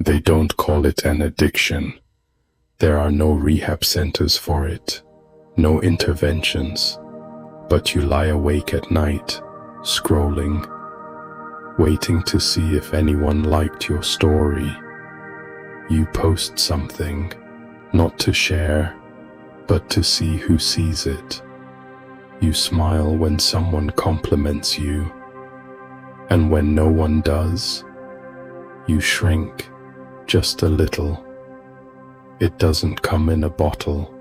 They don't call it an addiction. There are no rehab centers for it, no interventions. But you lie awake at night, scrolling, waiting to see if anyone liked your story. You post something, not to share, but to see who sees it. You smile when someone compliments you, and when no one does, you shrink just a little. It doesn't come in a bottle,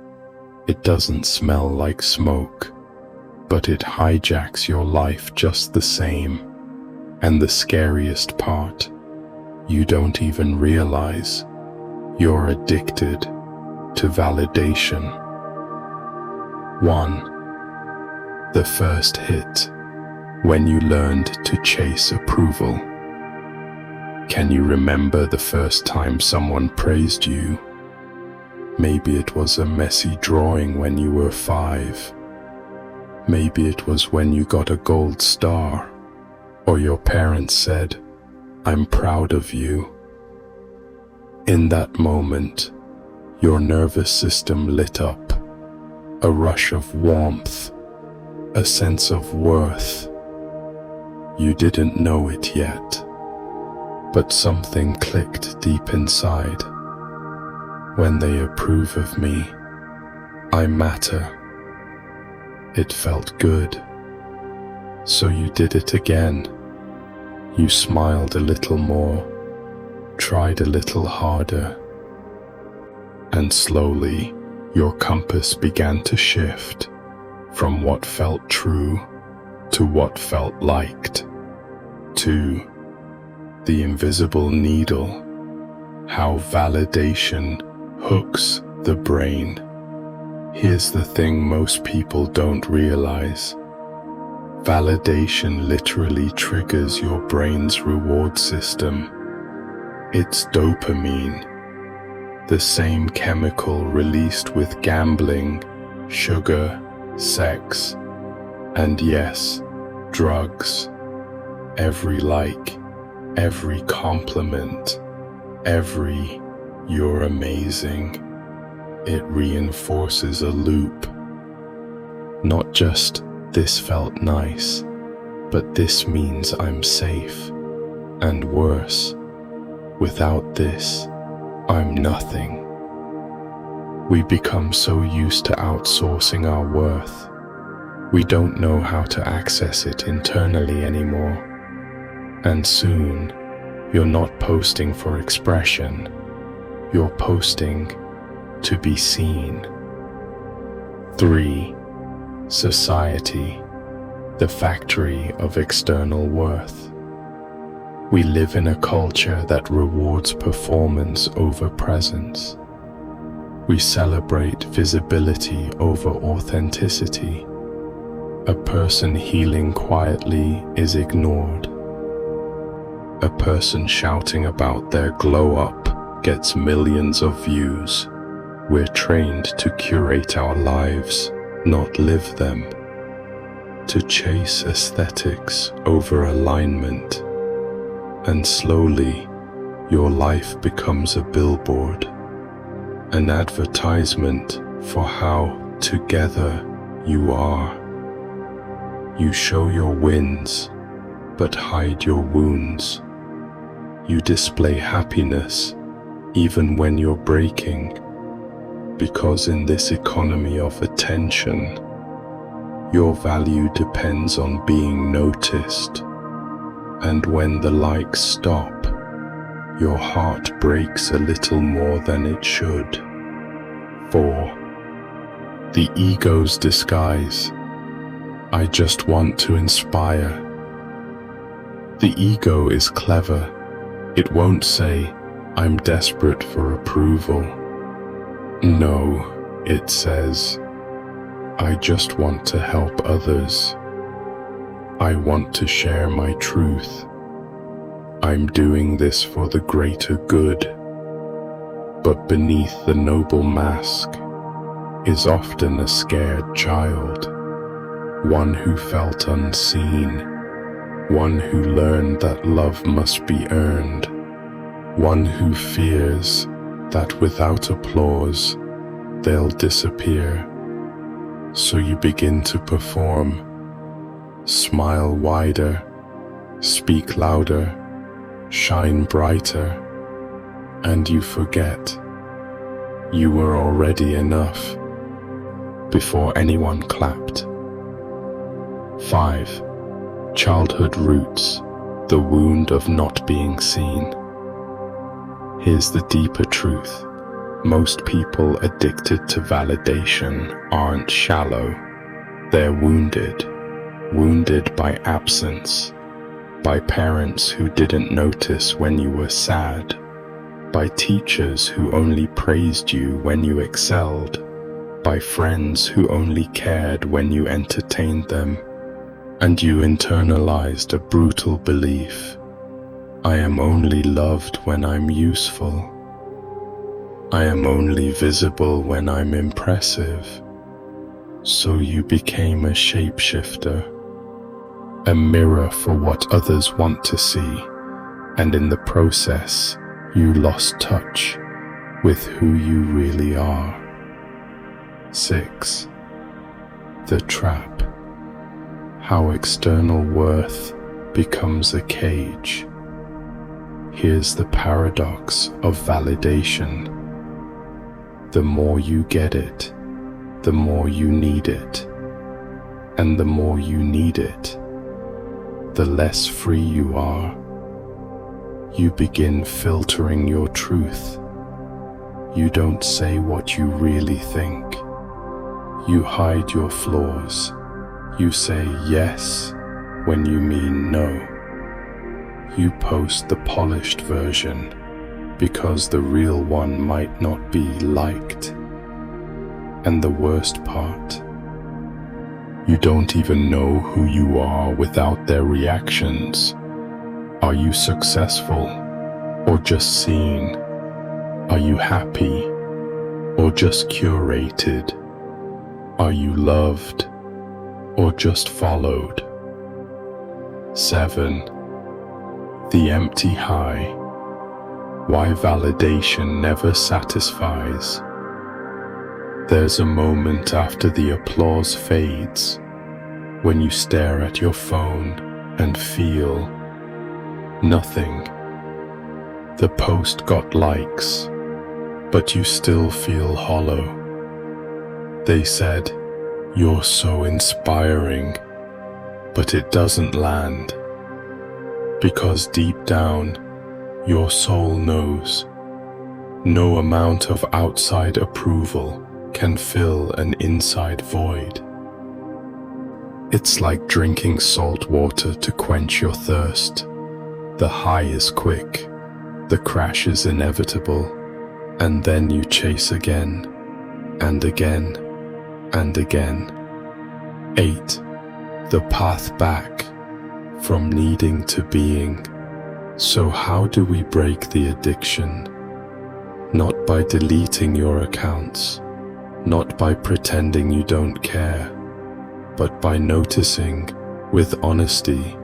it doesn't smell like smoke, but it hijacks your life just the same. And the scariest part, you don't even realize you're addicted to validation. 1. The first hit, when you learned to chase approval. Can you remember the first time someone praised you? Maybe it was a messy drawing when you were 5. Maybe it was when you got a gold star, or your parents said, "I'm proud of you." In that moment, your nervous system lit up, a rush of warmth, a sense of worth. You didn't know it yet, but something clicked deep inside. When they approve of me, I matter. It felt good. So you did it again. You smiled a little more, tried a little harder, and slowly your compass began to shift from what felt true to what felt liked. 2. The invisible needle, how validation hooks the brain. Here's the thing most people don't realize. Validation literally triggers your brain's reward system. It's dopamine, the same chemical released with gambling, sugar, sex, and yes, drugs. Every like, every compliment, every "you're amazing," it reinforces a loop. Not just "this felt nice," but "this means I'm safe," and worse, "without this, I'm nothing." We become so used to outsourcing our worth, we don't know how to access it internally anymore. And soon, you're not posting for expression, you're posting to be seen. 3. Society, the factory of external worth. We live in a culture that rewards performance over presence. We celebrate visibility over authenticity. A person healing quietly is ignored. A person shouting about their glow up gets millions of views. We're trained to curate our lives, not live them. To chase aesthetics over alignment. And slowly, your life becomes a billboard, an advertisement for how together you are. You show your wins, but hide your wounds. You display happiness, even when you're breaking, because in this economy of attention, your value depends on being noticed. And when the likes stop, your heart breaks a little more than it should. 4. The ego's disguise. I just want to inspire. The ego is clever. It won't say, "I'm desperate for approval." No, it says, "I just want to help others. I want to share my truth. I'm doing this for the greater good." But beneath the noble mask is often a scared child, one who felt unseen, one who learned that love must be earned, one who fears that without applause they'll disappear. So you begin to perform, smile wider, speak louder, shine brighter, and you forget you were already enough before anyone clapped. 5. Childhood roots, the wound of not being seen. Here's the deeper truth. Most people addicted to validation aren't shallow. They're wounded by absence, by parents who didn't notice when you were sad, by teachers who only praised you when you excelled, by friends who only cared when you entertained them, and you internalized a brutal belief: I am only loved when I'm useful. I am only visible when I'm impressive. So you became a shapeshifter, a mirror for what others want to see, and in the process, you lost touch with who you really are. 6. The trap. How external worth becomes a cage. Here's the paradox of validation. The more you get it, the more you need it. And the more you need it, the less free you are. You begin filtering your truth. You don't say what you really think. You hide your flaws. You say yes when you mean no. You post the polished version because the real one might not be liked. And the worst part, you don't even know who you are without their reactions. Are you successful or just seen? Are you happy or just curated? Are you loved or just followed? 7. The empty high. Why validation never satisfies. There's a moment after the applause fades, when you stare at your phone and feel nothing. The post got likes, but you still feel hollow. They said, "You're so inspiring," but it doesn't land. Because deep down, your soul knows no amount of outside approval can fill an inside void. It's like drinking salt water to quench your thirst. The high is quick, the crash is inevitable, and then you chase again, and again, and again. 8. The path back from needing to being. So how do we break the addiction? Not by deleting your accounts, not by pretending you don't care, but by noticing with honesty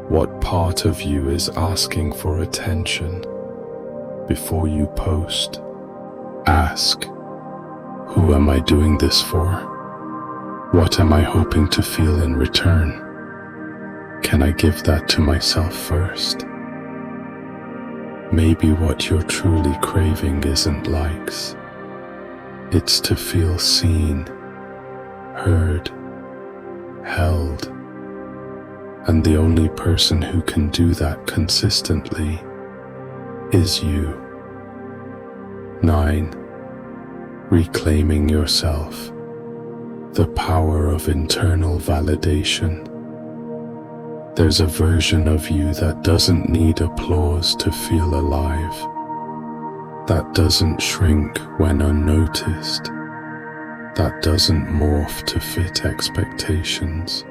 what part of you is asking for attention. Before you post, ask, who am I doing this for? What am I hoping to feel in return? Can I give that to myself first? Maybe what you're truly craving isn't likes. It's to feel seen, heard, held. And the only person who can do that consistently is you. 9. Reclaiming yourself. The power of internal validation. There's a version of you that doesn't need applause to feel alive, that doesn't shrink when unnoticed, that doesn't morph to fit expectations.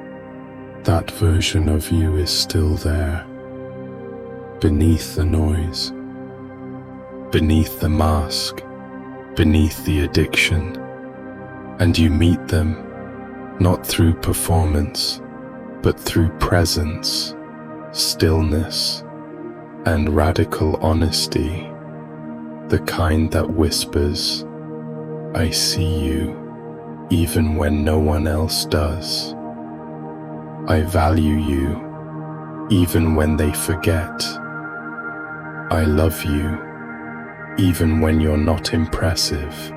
That version of you is still there, beneath the noise, beneath the mask, beneath the addiction, and you meet them not through performance, but through presence, stillness, and radical honesty, the kind that whispers, "I see you," even when no one else does. "I value you," even when they forget. "I love you," even when you're not impressive.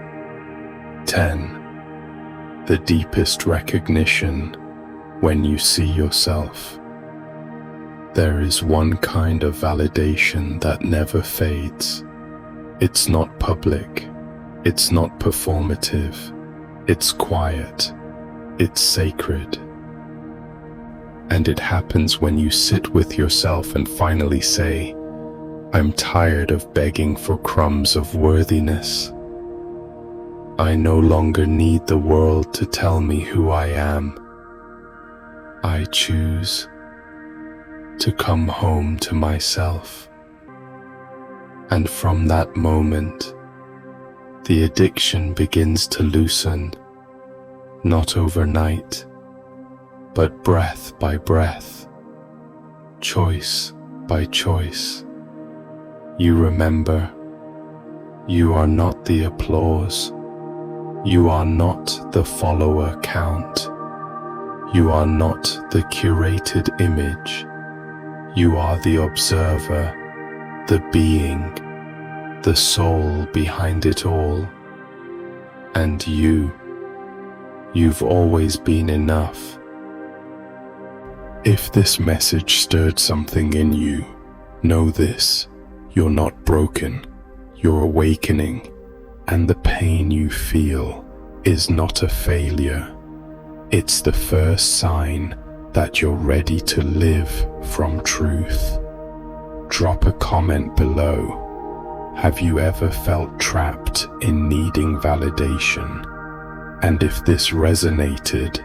10. The deepest recognition when you see yourself. There is one kind of validation that never fades. It's not public, it's not performative, it's quiet, it's sacred. And it happens when you sit with yourself and finally say, "I'm tired of begging for crumbs of worthiness. I no longer need the world to tell me who I am. I choose to come home to myself." And from that moment, the addiction begins to loosen, not overnight, but breath by breath, choice by choice. You remember, you are not the applause. You are not the follower count. You are not the curated image. You are the observer, the being, the soul behind it all. And you've always been enough. If this message stirred something in you, know this: you're not broken, you're awakening, and the pain you feel is not a failure. It's the first sign that you're ready to live from truth. Drop a comment below. Have you ever felt trapped in needing validation? And if this resonated,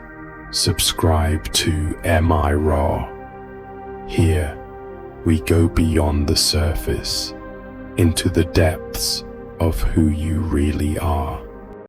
subscribe to Am I Raw? Here, we go beyond the surface, into the depths of who you really are.